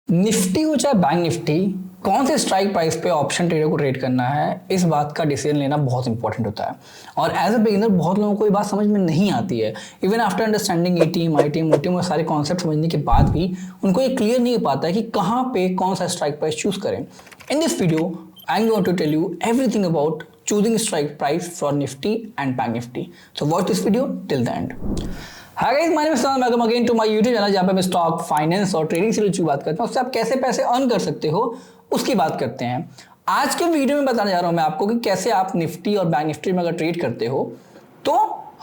Nifty हो चाहे bank Nifty, कौन से स्ट्राइक प्राइस पे ऑप्शन ट्रेडर को ट्रेड करना है, इस बात का डिसीजन लेना बहुत इंपॉर्टेंट होता है। और एज अ बिगिनर बहुत लोगों को ये बात समझ में नहीं आती है। Even after understanding ATM ITM OTM और सारे कॉन्सेप्ट समझने के बाद भी उनको ये क्लियर नहीं हो पाता है कि कहाँ पे कौन सा स्ट्राइक प्राइस चूज करें। In this video I am going to tell you everything about choosing strike price for Nifty and Bank Nifty. So watch this video till the end. Hi guys, my name is Sadan. Welcome again to my YouTube channel जहाँ पे मैं stock finance और trading से related बात करता हूँ। उससे आप कैसे पैसे अर्न कर सकते हो उसकी बात करते हैं। आज के वीडियो में बताने जा रहा हूँ मैं आपको कि कैसे आप निफ्टी और बैंक निफ्टी में अगर ट्रेड करते हो तो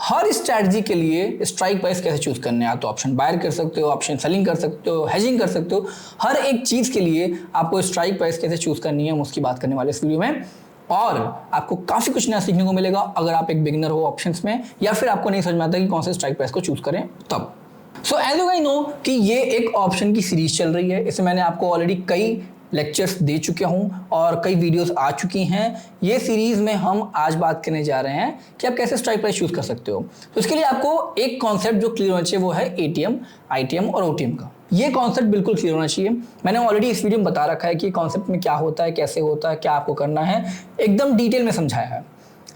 हर स्ट्रैटेजी के लिए स्ट्राइक प्राइस कैसे चूज करने हैं। तो ऑप्शन बायर कर सकते हो, ऑप्शन सेलिंग कर सकते हो, हेजिंग कर सकते हो। हर एक चीज के लिए आपको स्ट्राइक प्राइस कैसे चूज करनी है हम उसकी बात करने वाले इस वीडियो में। और आपको काफी कुछ नया सीखने को मिलेगा अगर आप एक बिगिनर हो ऑप्शंस में, या फिर आपको नहीं समझ में आता कि कौन से स्ट्राइक प्राइस को चूज करें तब। So as you guys know कि ये एक ऑप्शन की सीरीज चल रही है। इसमें मैंने आपको ऑलरेडी कई लेक्चर्स दे चुके हूं और कई वीडियोस आ चुकी हैं। ये सीरीज में हम आज बात करने जा रहे हैं कि आप कैसे स्ट्राइक प्राइस चूज कर सकते हो। तो इसके लिए आपको एक कॉन्सेप्ट जो क्लियर होना चाहिए वो है एटीएम, आईटीएम और ओटीएम का। ये कॉन्सेप्ट बिल्कुल क्लियर होना चाहिए। मैंने ऑलरेडी इस वीडियो में बता रखा है कि कॉन्सेप्ट में क्या होता है, कैसे होता है, क्या आपको करना है, एकदम डिटेल में समझाया है।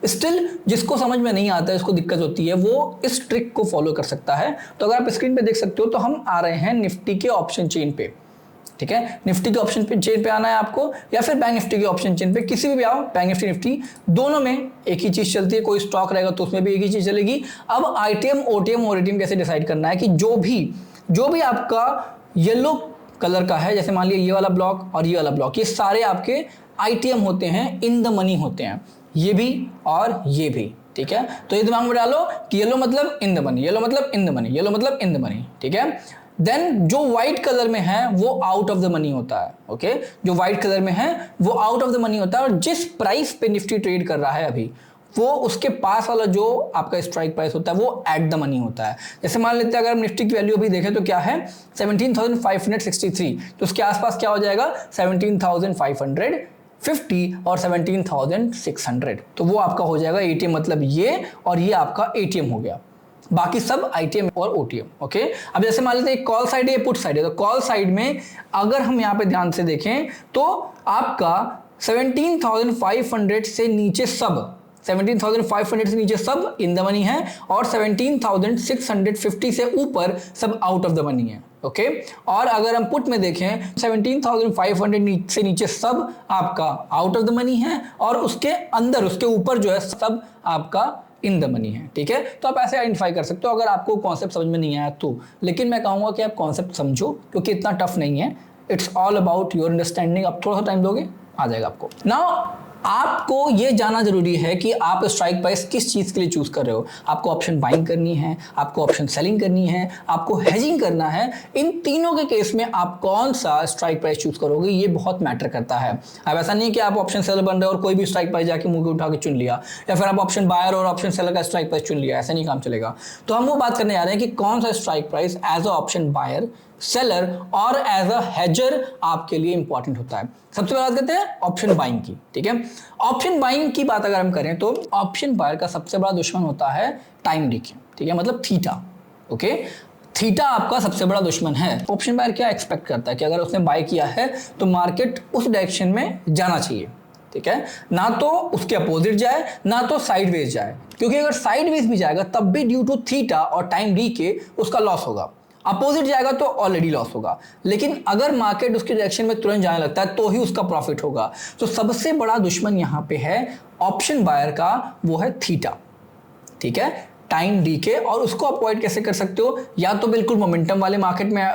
स्टिल जिसको समझ में नहीं आता है, इसको दिक्कत होती है, वो इस ट्रिक को फॉलो कर सकता है। तो अगर आप स्क्रीन पे देख सकते हो तो हम आ रहे हैं निफ्टी के ऑप्शन चेन पे। ठीक है, निफ्टी के ऑप्शन चेन पे आना है आपको, या फिर बैंक निफ्टी के ऑप्शन चेन पे, किसी भी आओ। बैंक निफ्टी निफ्टी दोनों में एक ही चीज चलती है। कोई स्टॉक रहेगा तो उसमें भी एक ही चीज चलेगी। अब आईटीएम ओटीएम और एटीएम कैसे डिसाइड करना है कि जो भी आपका येलो कलर का है, जैसे मान लिया ये वाला ब्लॉक और ये वाला ब्लॉक, ये सारे आपके आईटीएम होते हैं, इन द मनी होते हैं, ये भी और ये भी। ठीक है, तो ये दिमाग में डालो कि येलो मतलब इन द मनी, येलो मतलब इन द मनी, येलो मतलब इन द मनी। ठीक है, देन जो व्हाइट कलर में है वो आउट ऑफ द मनी होता है। ओके, जो व्हाइट कलर में है वो आउट ऑफ द मनी होता है, और जिस प्राइस पे निफ्टी ट्रेड कर रहा है अभी, वो उसके पास वाला जो आपका स्ट्राइक प्राइस होता है वो एट द मनी होता है। जैसे मान लेते हैं अगर हम निफ्टी की वैल्यू अभी देखें तो क्या है 17,563, तो उसके आसपास क्या हो जाएगा 17,550 और 17,600, तो वो आपका हो जाएगा एटीएम, मतलब ये और ये आपका एटीएम हो गया। बाकी सब आईटीएम और ओटीएम। ओके, अब जैसे मान लेते हैं कॉल साइड है, पुट साइड है, तो कॉल साइड में अगर हम यहाँ पे ध्यान से देखें तो आपका 17,500 से नीचे सब 17,500 से नीचे सब इन द मनी है, और 17,650 से ऊपर सब आउट ऑफ द मनी है। ओके, और अगर हम पुट में देखें 17,500 से नीचे सब आपका आउट ऑफ द मनी है, और उसके अंदर उसके ऊपर जो है सब आपका इन द मनी है। ठीक है, तो आप ऐसे आइडेंटिफाई कर सकते हो अगर आपको कॉन्सेप्ट समझ में नहीं आया तो। लेकिन मैं कहूंगा कि आप कॉन्सेप्ट समझो, क्योंकि इतना टफ नहीं है। It's all about your understanding. अब थोड़ा सा टाइम दोगे आ जाएगा आपको। नाउ आपको ये जानना जरूरी है कि आप स्ट्राइक प्राइस किस चीज के लिए चूज कर रहे हो। आपको ऑप्शन बाइंग करनी है, आपको ऑप्शन सेलिंग करनी है, आपको हेजिंग करना है। इन तीनों के केस में आप कौन सा स्ट्राइक प्राइस चूज करोगे ये बहुत मैटर करता है। अब ऐसा नहीं है कि आप ऑप्शन सेलर बन रहे हो और कोई भी स्ट्राइक प्राइस जाके मुंह के उठा के चुन लिया, या फिर आप ऑप्शन बायर और ऑप्शन सेलर का स्ट्राइक प्राइस चुन लिया, ऐसा नहीं काम चलेगा। तो हम वो बात करने जा रहे हैं कि कौन सा strike price as a option buyer, seller और एज अ हेजर आपके लिए इंपॉर्टेंट होता है। सबसे पहले बात करते हैं ऑप्शन बाइंग की। ठीक है, ऑप्शन बाइंग की बात अगर हम करें तो ऑप्शन बायर का सबसे बड़ा दुश्मन होता है टाइम डीके। ठीक है, मतलब थीटा। ओके, थीटा आपका सबसे बड़ा दुश्मन है। ऑप्शन बायर क्या एक्सपेक्ट करता है कि अगर उसने बाय किया है तो मार्केट उस डायरेक्शन में जाना चाहिए। ठीक है, ना तो उसके अपोजिट जाए ना तो साइडवेज जाए, क्योंकि अगर साइडवेज भी जाएगा तब भी ड्यू टू थीटा और टाइम डीके उसका लॉस होगा। अपोजिट जाएगा तो ऑलरेडी लॉस होगा। लेकिन अगर मार्केट उसके डायरेक्शन में तुरंत जाने लगता है तो ही उसका प्रॉफिट होगा। तो सबसे बड़ा दुश्मन यहां पे है ऑप्शन बायर का, वो है थीटा। ठीक है, टाइम डीके। और उसको अवॉइड कैसे कर सकते हो, या तो बिल्कुल मोमेंटम वाले मार्केट में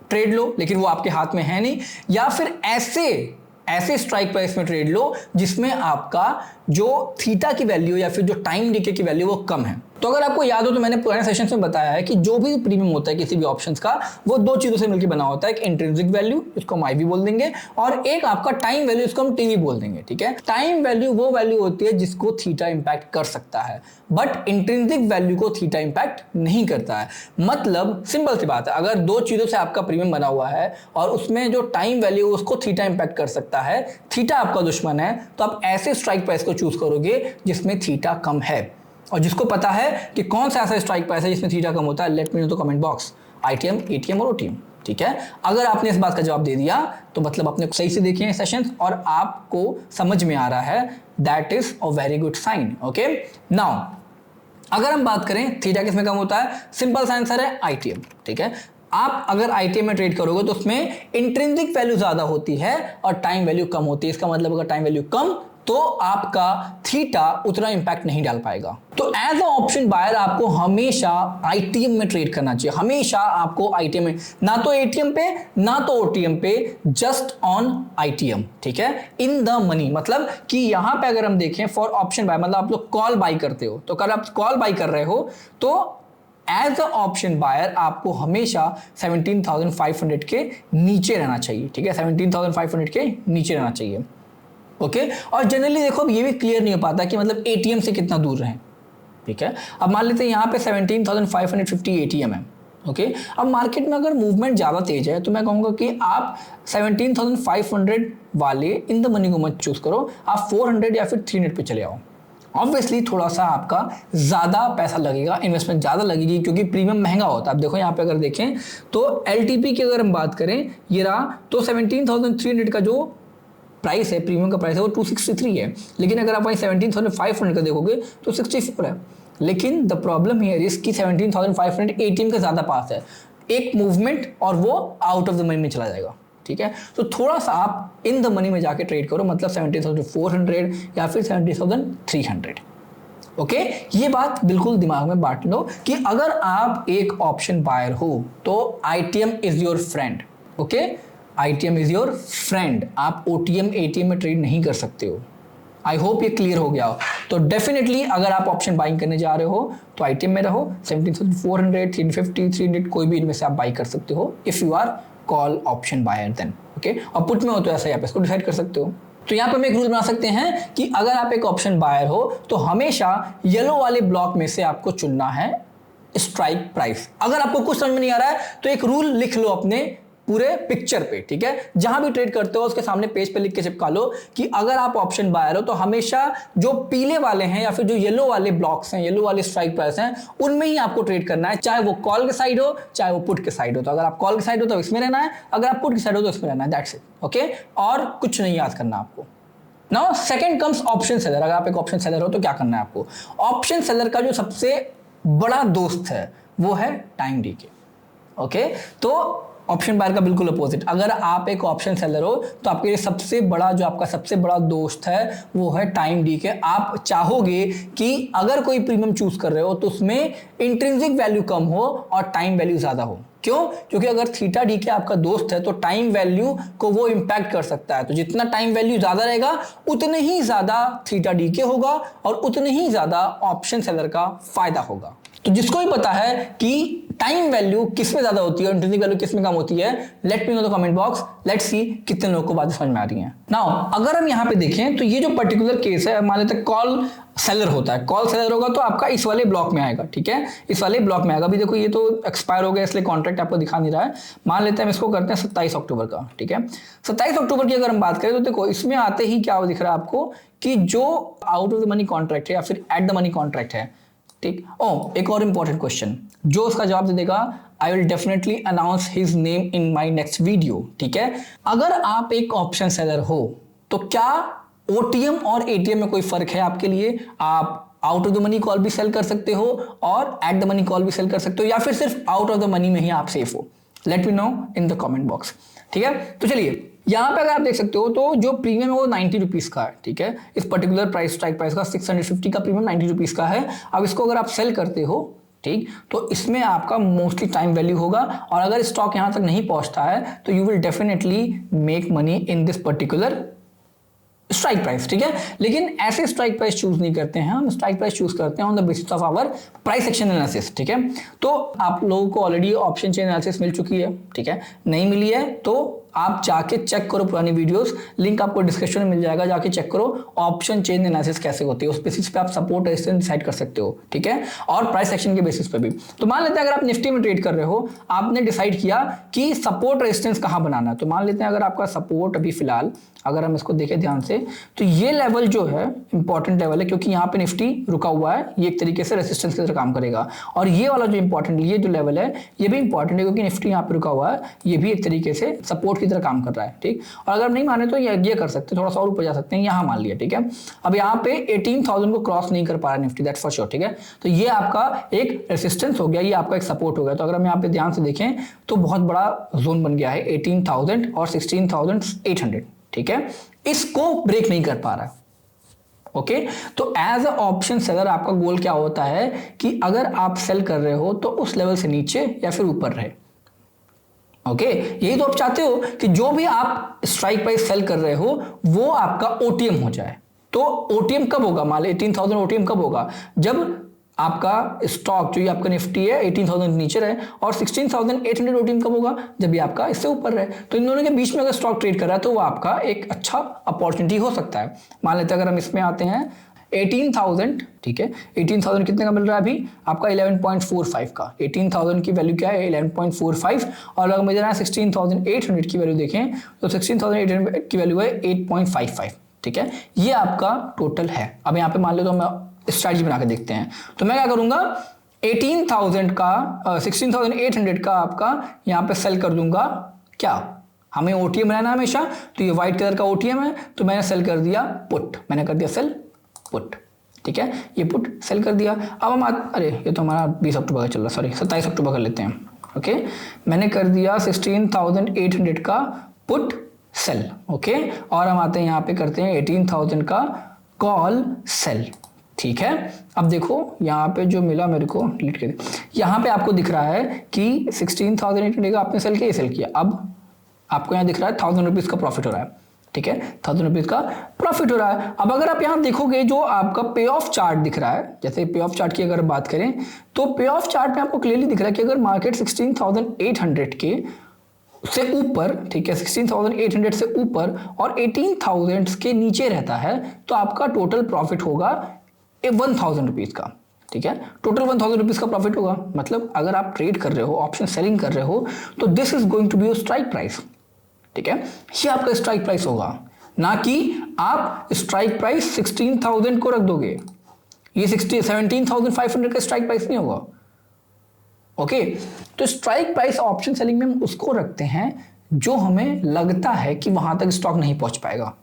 ट्रेड लो, लेकिन वो आपके हाथ में है नहीं, या फिर ऐसे स्ट्राइक प्राइस में ट्रेड लो जिसमें आपका जो थीटा की वैल्यू या फिर जो टाइम डीके की वैल्यू वो कम है। तो अगर आपको याद हो तो मैंने पुराने सेशंस में बताया है कि जो भी प्रीमियम होता है किसी भी ऑप्शंस का, वो दो चीजों से मिलकर बना होता है। एक इंट्रिंसिक वैल्यू, इसको हम आईवी बोल देंगे, और एक आपका टाइम वैल्यू, इसको हम टीवी बोल देंगे। ठीक है, टाइम वैल्यू वो वैल्यू होती है जिसको थीटा इंपैक्ट कर सकता है, बट इंट्रिंसिक वैल्यू को थीटा इंपैक्ट नहीं करता है। मतलब सिंपल सी बात है, अगर दो चीजों से आपका प्रीमियम बना हुआ है और उसमें जो टाइम वैल्यू उसको थीटा इंपैक्ट कर सकता है, थीटा आपका दुश्मन है, तो आप ऐसे स्ट्राइक प्राइस को चूज करोगे जिसमें थीटा कम है। और जिसको पता है कि कौन सा ऐसा स्ट्राइक प्राइस है जिसमें थीटा कम होता है, let me know the comment box. ITM, ATM और ओटीएम। ठीक है, अगर आपने इस बात का जवाब दे दिया तो मतलब आपने सही से देखे हैं सेशंस और आपको समझ में आ रहा है, that is a very good sign. Okay, now अगर हम बात करें थीटा किस में कम होता है, सिंपल सा आंसर है आईटीएम। ठीक है, आप अगर आईटीएम में ट्रेड करोगे तो उसमें इंट्रिंसिक वैल्यू ज्यादा होती है और टाइम वैल्यू कम होती है। इसका मतलब अगर टाइम वैल्यू कम तो आपका थीटा उतना इंपैक्ट नहीं डाल पाएगा। तो एज अ ऑप्शन बायर आपको हमेशा आईटीएम में ट्रेड करना चाहिए, हमेशा आपको आईटीएम में, ना तो एटीएम पे ना तो ओटीएम पे, जस्ट ऑन आईटीएम। ठीक है, इन द मनी, मतलब कि यहां पे अगर हम देखें फॉर ऑप्शन बाय, मतलब आप लोग कॉल बाई करते हो, तो अगर आप कॉल बाई कर रहे हो तो एज अ ऑप्शन बायर आपको हमेशा 17,500 के नीचे रहना चाहिए। ठीक है, 17,500 के नीचे रहना चाहिए। ओके, और जनरली देखो अब ये भी क्लियर नहीं हो पाता कि मतलब एटीएम से कितना दूर रहें। ठीक है, अब मान लेते हैं यहाँ पे 17,550 एटीएम है। ओके, अब मार्केट में अगर मूवमेंट ज़्यादा तेज है तो मैं कहूँगा कि आप 17,500 वाले इन द मनी को मत चूज करो, आप 400 या फिर 300 पे चले आओ। ऑब्वियसली थोड़ा सा आपका ज़्यादा पैसा लगेगा, इन्वेस्टमेंट ज़्यादा लगेगी क्योंकि प्रीमियम महंगा होता है। अब देखो यहाँ पे अगर देखें तो एलटीपी की अगर हम बात करें, ये रहा, तो 17,300 का जो प्राइस है, प्रीमियम का प्राइस है, वो 263 है, लेकिन अगर आप वहीं 17,500 का देखोगे तो 64 है। लेकिन द प्रॉब्लम हियर इज कि 17,500 एटीएम के ज़्यादा पास है, एक मूवमेंट और वो आउट ऑफ द मनी में चला जाएगा। ठीक है, तो थोड़ा सा आप इन द मनी में जाके ट्रेड करो, मतलब 17,400 या फिर 17,300। ओके, ये बात बिल्कुल दिमाग में बांट लो कि अगर आप एक ऑप्शन बायर हो तो ITM is your friend. Okay, ITM is your friend, आप ओटीएम एटीएम में ट्रेड नहीं कर सकते हो। आई होप ये क्लियर हो गया हो। तो डेफिनेटली अगर आप ऑप्शन बाइंग करने जा रहे हो तो आईटीएम में रहो, 17,400, 350, 300 कोई भी इनमें से आप बाई कर सकते हो if you are call option buyer then. Okay, और पुट में हो तो ऐसा ही आप इसको डिसाइड कर सकते हो। तो यहाँ पे हम एक रूल बना सकते हैं कि अगर आप एक ऑप्शन बायर हो तो हमेशा येलो वाले ब्लॉक में से आपको चुनना है स्ट्राइक प्राइस। अगर आपको कुछ समझ में नहीं आ रहा है तो एक रूल लिख लो अपने पूरे पिक्चर पे। ठीक है, जहां भी ट्रेड करते हो उसके सामने पेज पे लिख के चिपका लो कि अगर आप ऑप्शन बायर हो तो हमेशा जो पीले वाले हैं या फिर जो येलो वाले ब्लॉक्स हैं, येलो वाले स्ट्राइक प्राइस हैं, उनमें ही आपको ट्रेड करना है, चाहे वो कॉल के साइड हो चाहे वो पुट के साइड हो। तो अगर आप कॉल के साइड हो तो इसमें रहना है, अगर आप पुट के साइड हो तो इसमें रहना है, दैट्स इट। ओके, और कुछ नहीं याद करना आपको। Now second comes option seller. अगर आप एक ऑप्शन सेलर हो तो क्या करना है आपको, ऑप्शन सेलर का जो सबसे बड़ा दोस्त है वो है टाइम डीके। ओके, तो ऑप्शन बायर का बिल्कुल अपोजिट, अगर आप एक ऑप्शन सेलर हो तो आपके लिए सबसे बड़ा, जो आपका सबसे बड़ा दोस्त है वो है टाइम डीके। आप चाहोगे कि अगर कोई प्रीमियम चूज कर रहे हो तो उसमें इंट्रिंसिक वैल्यू कम हो और टाइम वैल्यू ज्यादा हो। क्यों? क्योंकि अगर थीटा डीके आपका दोस्त है तो टाइम वैल्यू को वो इंपैक्ट कर सकता है। तो जितना टाइम वैल्यू ज्यादा रहेगा उतने ही ज्यादा थीटा डीके होगा और उतने ही ज्यादा ऑप्शन सेलर का फायदा होगा। तो जिसको भी पता है कि टाइम वैल्यू किस में ज्यादा होती है और इंट्रिंसिक वैल्यू किस में कम होती है, let me know the comment box, let's see कितने लोगों को बातें समझ में आ रही हैं। नाउ अगर हम यहाँ पे देखें तो ये जो पर्टिकुलर केस है, मान लेते हैं कॉल सेलर होता है, कॉल सेलर होगा तो आपका इस वाले ब्लॉक में आएगा। ठीक है, इस वाले ब्लॉक में आएगा। अभी देखो ये तो एक्सपायर हो गया इसलिए कॉन्ट्रैक्ट आपको दिखा नहीं रहा है। मान लेते हैं हम इसको करते हैं 27 अक्टूबर का। ठीक है, 27 अक्टूबर की अगर हम बात करें तो देखो इसमें आते ही क्या दिख रहा है आपको कि जो out of the money contract है या फिर एट द मनी कॉन्ट्रैक्ट है। ठीक, एक और इंपॉर्टेंट क्वेश्चन, जो उसका जवाब दे देगा I will definitely announce his name in my next video. ठीक है, अगर आप एक ऑप्शन सेलर हो तो क्या ओटीएम और एटीएम में कोई फर्क है आपके लिए? आप out of the money call भी सेल कर सकते हो और एट द मनी कॉल भी सेल कर सकते हो, या फिर सिर्फ आउट ऑफ द मनी में ही आप सेफ हो? Let me know in the comment box. ठीक है, तो चलिए यहाँ पे अगर आप देख सकते हो तो जो प्रीमियम है वो 90 रुपीज का है। ठीक है, इस पर्टिकुलर प्राइस स्ट्राइक प्राइस का 650 का प्रीमियम 90 रुपीज का है। अब इसको अगर आप सेल करते हो, ठीक, तो इसमें आपका मोस्टली टाइम वैल्यू होगा और अगर स्टॉक यहां तक नहीं पहुंचता है तो you will definitely make money in this particular strike price. ठीक है, लेकिन ऐसे स्ट्राइक प्राइस चूज नहीं करते हैं हम, स्ट्राइक प्राइस चूज करते हैं on the basis of our price action analysis. ठीक है, तो आप लोगों को ऑलरेडी ऑप्शन चेन एनालिसिस मिल चुकी है। ठीक है, नहीं मिली है तो आप जाके चेक करो पुरानी वीडियोस, लिंक आपको डिस्क्रिप्शन में मिल जाएगा, जाके चेक करो ऑप्शन चेन एनालिसिस कैसे होती है, उस बेसिस पे आप सपोर्ट रेजिस्टेंस डिसाइड कर सकते हो, ठीक है, और प्राइस एक्शन के बेसिस पे भी। तो मान लेते हैं अगर आप निफ्टी में ट्रेड कर रहे हो, आपने डिसाइड किया कि सपोर्ट रेजिस्टेंस कहां बनाना है, तो मान लेते हैं अगर आपका सपोर्ट अभी फिलहाल अगर हम इसको देखें ध्यान से, तो ये लेवल जो है इंपॉर्टेंट लेवल है, क्योंकि यहाँ पे निफ्टी रुका हुआ है, ये एक तरीके से रेजिस्टेंस की तरह काम करेगा। और ये वाला जो इंपॉर्टेंट, ये जो लेवल है ये भी इंपॉर्टेंट है, क्योंकि निफ्टी यहाँ पे रुका हुआ है, ये भी एक तरीके से सपोर्ट की तरह काम कर रहा है, ठीक। और अगर नहीं माने तो ये कर सकते, थोड़ा सा और ऊपर जा सकते हैं, यहाँ मान लिया, ठीक है। अब यहाँ पे 18,000 को क्रॉस नहीं कर पा रहा निफ्टी, दैट्स फॉर श्योर, ठीक है। तो ये आपका एक रेजिस्टेंस हो गया, ये आपका एक सपोर्ट हो गया। तो अगर हम यहाँ पे ध्यान से देखें तो बहुत बड़ा जोन बन गया है 18,000 और 16,800, ठीक है, इसको ब्रेक नहीं कर पा रहा है। ओके, तो एज अ ऑप्शन सेलर आपका गोल क्या होता है कि अगर आप सेल कर रहे हो तो उस लेवल से नीचे या फिर ऊपर रहे। ओके, यही तो आप चाहते हो कि जो भी आप स्ट्राइक प्राइस सेल कर रहे हो वो आपका ओटीएम हो जाए। तो ओटीएम कब होगा, मान लो 18,000 ओटीएम कब होगा, जब आपका स्टॉक जो ये आपका निफ्टी है 18,000 नीचे रहे, और 16,800 ओटीएम कब होगा, जब ये आपका इससे ऊपर रहे। तो इन दोनों के बीच में अगर स्टॉक ट्रेड कर रहा है तो वो आपका एक अच्छा अपॉर्चुनिटी हो सकता है। मान लेते हैं अगर हम इसमें आते हैं 18,000, ठीक है, 18,000 कितने का मिल रहा है अभी आपका 11.45 का, 18,000 की वैल्यू क्या है 11.45, और अगर मुझे 16,800 की वैल्यू देखें तो 16,800 की वैल्यू है 8.55, ठीक है, ये आपका टोटल है। अब यहाँ पे मान लो तो मैं स्ट्रैटेजी बना के देखते हैं, तो मैं क्या करूंगा 18,000 का 16,800 का आपका यहाँ पे सेल कर दूंगा। क्या हमें ओटीएम रहना हमेशा, तो ये व्हाइट कलर का ओटीएम है, तो मैंने सेल कर दिया पुट, मैंने कर दिया सेल पुट, ठीक है, ये पुट सेल कर दिया। अब हम अरे ये तो हमारा 20 अक्टूबर का चल रहा, सॉरी 27 अक्टूबर कर लेते हैं। ओके, मैंने कर दिया 16,800 का पुट सेल, ओके, और हम आते हैं यहाँ पे करते हैं 18,000 का कॉल सेल, ठीक है। अब देखो यहाँ पे जो मिला मेरे को, डिलीट कर दे, यहाँ पे आपको दिख रहा है कि 16,800 का आपने सेल किया, सेल किया, अब आपको यहाँ दिख रहा है 1,000 रुपीज का प्रॉफिट हो रहा है, ठीक है, 1,000 रुपीज का प्रॉफिट हो रहा है। अब अगर आप यहाँ देखोगे जो आपका पे ऑफ चार्ट दिख रहा है, जैसे पे ऑफ चार्ट की अगर बात करें तो पे ऑफ चार्ट में आपको क्लियरली दिख रहा है कि अगर मार्केट 16,800 के से ऊपर, ठीक है, 16,800 से ऊपर और 18,000 के नीचे रहता है तो आपका टोटल प्रॉफिट होगा 1,000 रुपीज का, ठीक है, टोटल 1,000 रुपीज का प्रॉफिट होगा। मतलब अगर आप ट्रेड कर रहे हो, ऑप्शन सेलिंग कर रहे हो, तो this is going to be your strike price, ठीक है, ये आपका स्ट्राइक प्राइस होगा, ना कि आप स्ट्राइक प्राइस 16,000 को रख दोगे, ये 17,500 का स्ट्राइक प्राइस नहीं होगा। ओके, तो स्ट्राइक प्राइस ऑप्शन सेलिंग में हम उसको रखते हैं जो हमें लगता है कि वहां तक स्टॉक नहीं पहुंच पाएगा,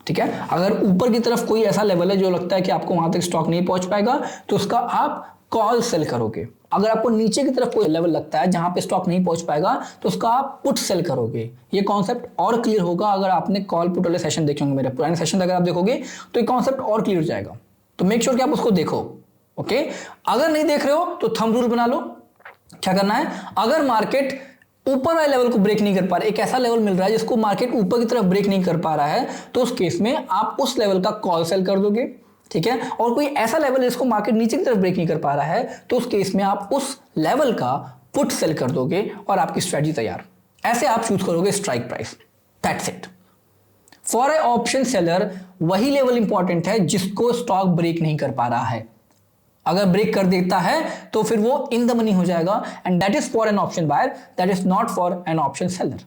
ठीक है। अगर ऊपर की तरफ कोई ऐसा लेवल है जो लगता है कि आपको वहां तक स्टॉक नहीं पहुंच पाएगा तो उसका आप कॉल सेल करोगे। अगर आपको नीचे की तरफ कोई लेवल लगता है जहां पे स्टॉक नहीं पहुंच पाएगा तो उसका आप पुट सेल करोगे। ये कॉन्सेप्ट और क्लियर होगा अगर आपने कॉल पुट वाले सेशन देखे होंगे, मेरे पुराने सेशन अगर आप देखोगे तो ये कॉन्सेप्ट और क्लियर हो जाएगा। तो मेक श्योर कि आप उसको देखो, ओके। अगर नहीं देख रहे हो तो थंब रूल बना लो। क्या करना है, अगर मार्केट ऊपर वाले लेवल को ब्रेक नहीं कर पा रहा, एक ऐसा लेवल मिल रहा है जिसको मार्केट ऊपर की तरफ ब्रेक नहीं कर पा रहा है, तो उस केस में आप उस लेवल का कॉल सेल कर दोगे, ठीक है। और कोई ऐसा लेवल जिसको मार्केट नीचे की तरफ ब्रेक नहीं कर पा रहा है तो उस केस में आप उस लेवल का पुट सेल कर दोगे और आपकी स्ट्रेटजी तैयार। ऐसे आप चूज करोगे strike price, that's it. For A option seller वही लेवल इंपॉर्टेंट है जिसको स्टॉक ब्रेक नहीं कर पा रहा है। अगर ब्रेक कर देता है तो फिर वो इन द मनी हो जाएगा, and that is for an option buyer, that is not for an option seller.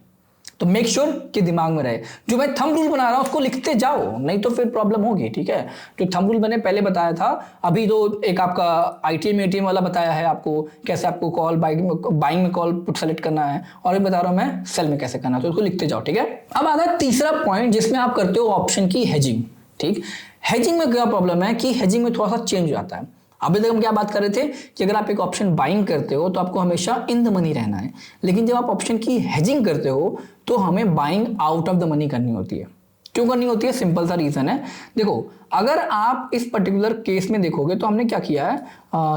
तो मेक श्योर कि दिमाग में रहे, जो मैं थंब रूल बना रहा हूं उसको लिखते जाओ, नहीं तो फिर प्रॉब्लम होगी, ठीक है। जो थंब रूल मैंने पहले बताया था, अभी तो एक आपका आईटीएम एटीएम वाला बताया है आपको, कैसे आपको कॉल बाइंग में कॉल पुट सेलेक्ट करना है, और भी बता रहा हूं मैं सेल में कैसे करना है, तो उसको लिखते जाओ, ठीक है। अब आता है तीसरा पॉइंट जिसमें आप करते हो ऑप्शन की हेजिंग, ठीक। हेजिंग में क्या प्रॉब्लम है कि हेजिंग में थोड़ा सा चेंज हो जाता है। अभी तक हम क्या बात कर रहे थे कि अगर आप एक ऑप्शन बाइंग करते हो तो आपको हमेशा इन द मनी रहना है, लेकिन जब आप ऑप्शन की हेजिंग करते हो तो हमें buying out of the money करनी होती है। क्यों करनी होती है, सिंपल सा रीजन है। देखो अगर आप इस पर्टिकुलर केस में देखोगे तो हमने क्या किया है,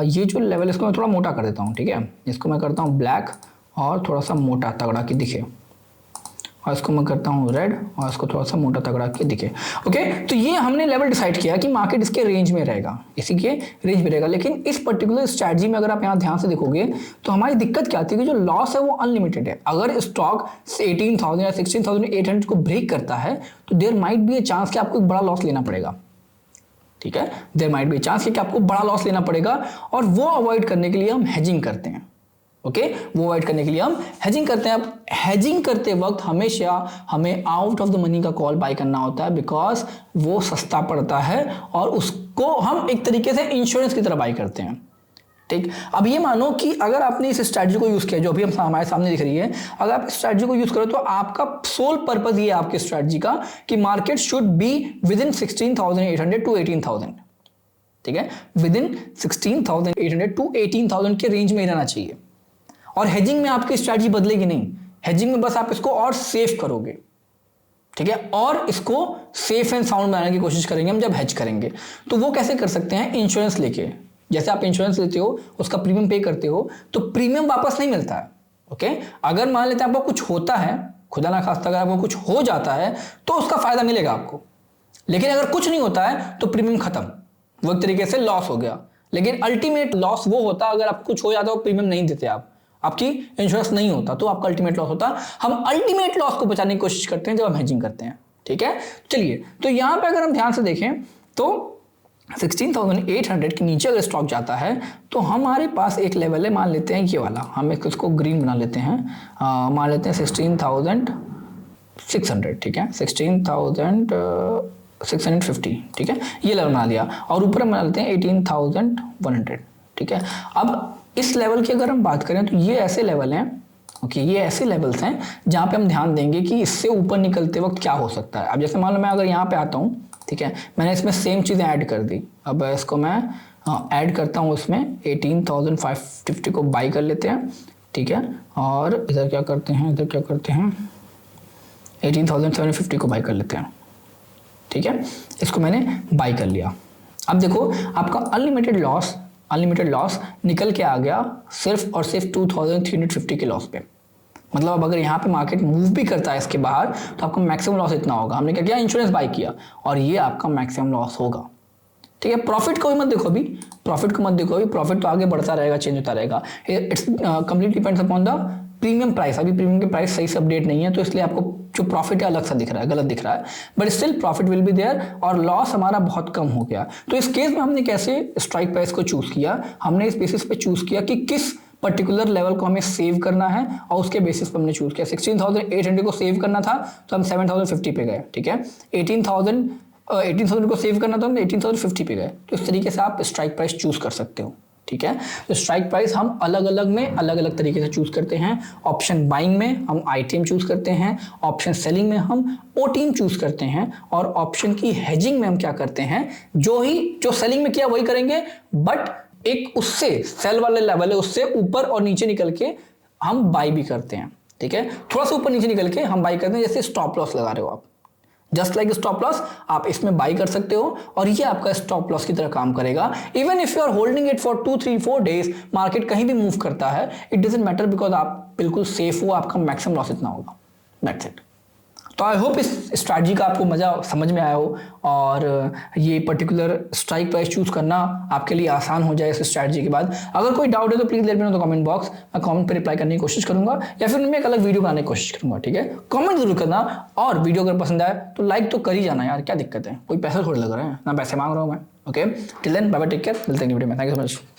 ये जो लेवल इसको मैं थोड़ा मोटा कर देता हूँ, ठीक है, इसको मैं करता हूँ ब्लैक और थोड़ा सा मोटा तगड़ा की दिखे, और इसको मैं करता हूँ रेड और इसको थोड़ा सा मोटा तगड़ा के दिखे। ओके, तो ये हमने लेवल डिसाइड किया कि मार्केट इसके रेंज में रहेगा, इसी के रेंज में रहेगा। लेकिन इस पर्टिकुलर स्ट्रैटेजी में अगर आप यहाँ ध्यान से देखोगे तो हमारी दिक्कत क्या आती है कि जो लॉस है वो अनलिमिटेड है। अगर स्टॉक 18,000 या 16,800 को ब्रेक करता है तो there might be a chance कि आपको एक बड़ा लॉस लेना पड़ेगा। ठीक है, there might be a chance कि आपको बड़ा लॉस लेना पड़ेगा, और वो अवॉइड करने के लिए हम हेजिंग करते हैं। ओके, वो अवॉइड करने के लिए हम हेजिंग करते हैं। अब हेजिंग करते वक्त हमेशा हमें आउट ऑफ द मनी का कॉल बाय करना होता है, बिकॉज वो सस्ता पड़ता है और उसको हम एक तरीके से इंश्योरेंस की तरह बाय करते हैं। ठीक, अब ये मानो कि अगर आपने इस स्ट्रैटेजी को यूज किया जो अभी हम हमारे सामने दिख रही है, अगर आप इस स्ट्रैटेजी को यूज करो तो आपका सोल पर्पस ये है आपके स्ट्रैटेजी का कि market should be within 16,800 to 18,000। ठीक है, विद इन 16,800 टू 18,000 के रेंज में रहना चाहिए। और हेजिंग में आपकी स्ट्रैटेजी बदलेगी नहीं, हेजिंग में बस आप इसको और सेफ करोगे। ठीक है, और इसको सेफ एंड साउंड बनाने की कोशिश करेंगे हम जब हेज करेंगे। तो वो कैसे कर सकते हैं? इंश्योरेंस लेके। जैसे आप इंश्योरेंस लेते हो, उसका प्रीमियम पे करते हो, तो प्रीमियम वापस नहीं मिलता है। ओके, अगर मान लेते हैं आपको कुछ होता है, खुदा ना खास्ता अगर आपको कुछ हो जाता है तो उसका फायदा मिलेगा आपको, लेकिन अगर कुछ नहीं होता है तो प्रीमियम खत्म, वो एक तरीके से लॉस हो गया। लेकिन अल्टीमेट लॉस वो होता अगर आपको कुछ हो जाता है, प्रीमियम नहीं देते आप, आपकी इंश्योरेंस नहीं होता, तो आपका अल्टीमेट लॉस होता। हम अल्टीमेट लॉस को बचाने की कोशिश करते हैं जब हम हेजिंग करते हैं। ठीक है, चलिए, तो यहां पे अगर हम ध्यान से देखें तो 16,800 के नीचे अगर स्टॉक जाता है तो हमारे पास एक लेवल है, मान लेते हैं ये वाला, हम इसको ग्रीन बना लेते हैं, मान लेते हैं 16,600। ठीक है, 16,650। ठीक है, ये लेवल बना दिया, और ऊपर हम बना लेते हैं 18,100। ठीक है, अब इस लेवल की अगर हम बात करें तो ये ऐसे लेवल हैं, ओके, ये ऐसे लेवल्स हैं जहाँ पे हम ध्यान देंगे कि इससे ऊपर निकलते वक्त क्या हो सकता है। अब जैसे मान लो मैं अगर यहाँ पे आता हूँ, ठीक है, मैंने इसमें सेम चीज़ें ऐड कर दी, अब इसको मैं ऐड करता हूँ, इसमें 18,550 को बाई कर लेते हैं। ठीक है, और इधर क्या करते हैं, 18,750 को बाई कर लेते हैं। ठीक है, इसको मैंने बाई कर लिया। अब देखो आपका अनलिमिटेड लॉस निकल के आ गया सिर्फ और सिर्फ 2,350 के लॉस पे। मतलब अब अगर यहाँ पे मार्केट मूव भी करता है इसके बाहर तो आपका मैक्सिमम लॉस इतना होगा। हमने क्या किया, इंश्योरेंस बाय किया, और ये आपका मैक्सिमम लॉस होगा। ठीक है, प्रॉफिट को भी मत देखो अभी, प्रॉफिट तो आगे बढ़ता रहेगा, चेंज होता रहेगा। It's complete depends upon the premium price. अभी प्रीमियम की प्राइस सही से अपडेट नहीं है, तो इसलिए आपको जो प्रॉफिट है अलग सा दिख रहा है, गलत दिख रहा है, but still profit will be there, और लॉस हमारा बहुत कम हो गया। तो इस केस में हमने कैसे स्ट्राइक प्राइस को चूज किया, हमने इस बेसिस पे चूज किया कि किस पर्टिकुलर लेवल को हमें सेव करना है, और उसके बेसिस पे हमने चूज किया। 16,800 को सेव करना था तो हम 7,050 पे गए। ठीक है, 18,000 को सेव करना था, हमने 18,050 पे गए। तो इस तरीके से आप स्ट्राइक प्राइस चूज कर सकते हो। ठीक है, तो स्ट्राइक प्राइस हम अलग अलग तरीके से चूज करते हैं। ऑप्शन बाइंग में हम आईटीएम चूज करते हैं, ऑप्शन सेलिंग में हम ओटीएम चूज करते हैं, और ऑप्शन की हेजिंग में हम क्या करते हैं, जो सेलिंग में किया वही करेंगे, बट एक उससे सेल वाले लेवल है उससे ऊपर और नीचे निकल के हम बाई भी करते हैं। ठीक है, थोड़ा सा ऊपर नीचे निकल के हम बाई करते हैं, जैसे स्टॉप लॉस लगा रहे हो आप, जस्ट लाइक स्टॉप लॉस आप इसमें बाई कर सकते हो, और ये आपका स्टॉप लॉस की तरह काम करेगा। Even if you are holding it for 2, 3, 4 days, market कहीं भी मूव करता है, इट डजंट मैटर, बिकॉज आप बिल्कुल सेफ हो, आपका मैक्सिमम लॉस इतना होगा। That's it. तो आई होप इस स्ट्रैटेजी का आपको मजा समझ में आया हो, और ये पर्टिकुलर स्ट्राइक प्राइस चूज करना आपके लिए आसान हो जाए इस स्ट्रैटेजी के बाद। अगर कोई डाउट है तो please let me know the comment box, मैं कमेंट पे रिप्लाई करने की कोशिश करूंगा, या फिर मैं एक अलग वीडियो बनाने की कोशिश करूंगा। ठीक है, कमेंट जरूर करना, और वीडियो अगर पसंद आए तो लाइक तो कर ही जाना यार, क्या दिक्कत है, कोई पैसा थोड़ी लग रहा है, ना पैसे मांग रहा हूँ मैं। Okay, till then bye bye, take care, मिलते हैं वीडियो में। Thank you so much.